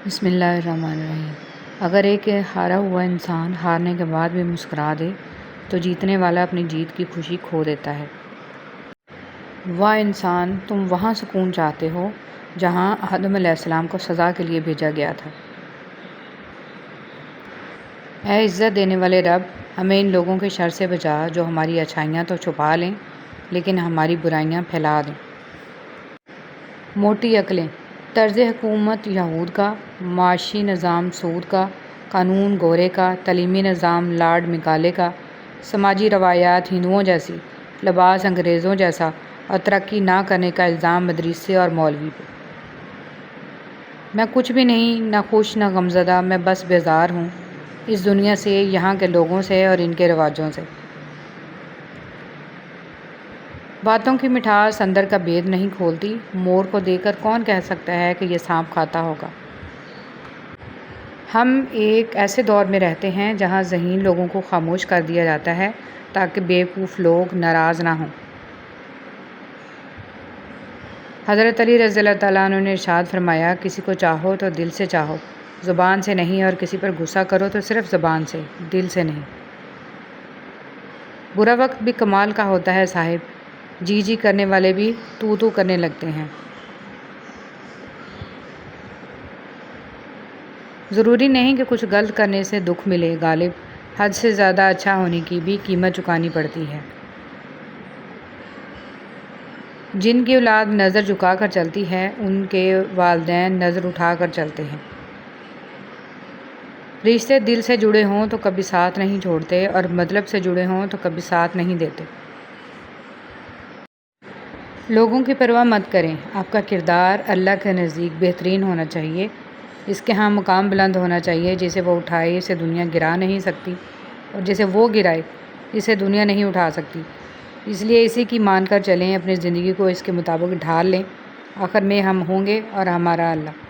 بسم اللہ الرحمن الرحیم۔ اگر ایک ہارا ہوا انسان ہارنے کے بعد بھی مسکرا دے تو جیتنے والا اپنی جیت کی خوشی کھو دیتا ہے۔ واہ انسان، تم وہاں سکون چاہتے ہو جہاں آدم علیہ السلام کو سزا کے لیے بھیجا گیا تھا۔ اے عزت دینے والے رب، ہمیں ان لوگوں کے شر سے بچا جو ہماری اچھائیاں تو چھپا لیں لیکن ہماری برائیاں پھیلا دیں۔ موٹی عقلیں، طرز حکومت یہود کا، معاشی نظام سود کا، قانون گورے کا، تعلیمی نظام لارڈ میکالے کا، سماجی روایات ہندوؤں جیسی، لباس انگریزوں جیسا اور ترقی نہ کرنے کا الزام مدرسے اور مولوی پہ۔ میں کچھ بھی نہیں، نہ خوش نہ غمزدہ، میں بس بیزار ہوں اس دنیا سے، یہاں کے لوگوں سے اور ان کے رواجوں سے۔ باتوں کی مٹھاس اندر کا بید نہیں کھولتی۔ مور کو دیکھ کر کون کہہ سکتا ہے کہ یہ سانپ کھاتا ہوگا؟ ہم ایک ایسے دور میں رہتے ہیں جہاں ذہین لوگوں کو خاموش کر دیا جاتا ہے تاکہ بیوقوف لوگ ناراض نہ ہوں۔ حضرت علی رضی اللہ تعالیٰ عنہ نے ارشاد فرمایا، کسی کو چاہو تو دل سے چاہو، زبان سے نہیں، اور کسی پر غصہ کرو تو صرف زبان سے، دل سے نہیں۔ برا وقت بھی کمال کا ہوتا ہے صاحب، جی جی کرنے والے بھی تو تو کرنے لگتے ہیں۔ ضروری نہیں کہ کچھ غلط کرنے سے دکھ ملے غالب، حد سے زیادہ اچھا ہونے کی بھی قیمت چکانی پڑتی ہے۔ جن کی اولاد نظر جھکا کر چلتی ہے ان کے والدین نظر اٹھا کر چلتے ہیں۔ رشتے دل سے جڑے ہوں تو کبھی ساتھ نہیں چھوڑتے اور مطلب سے جڑے ہوں تو کبھی ساتھ نہیں دیتے۔ لوگوں کی پرواہ مت کریں، آپ کا کردار اللہ کے نزدیک بہترین ہونا چاہیے، اس کے ہاں مقام بلند ہونا چاہیے۔ جسے وہ اٹھائے اسے دنیا گرا نہیں سکتی، اور جسے وہ گرائے اسے دنیا نہیں اٹھا سکتی۔ اس لیے اسی کی مان کر چلیں، اپنی زندگی کو اس کے مطابق ڈھال لیں۔ آخر میں ہم ہوں گے اور ہمارا اللہ۔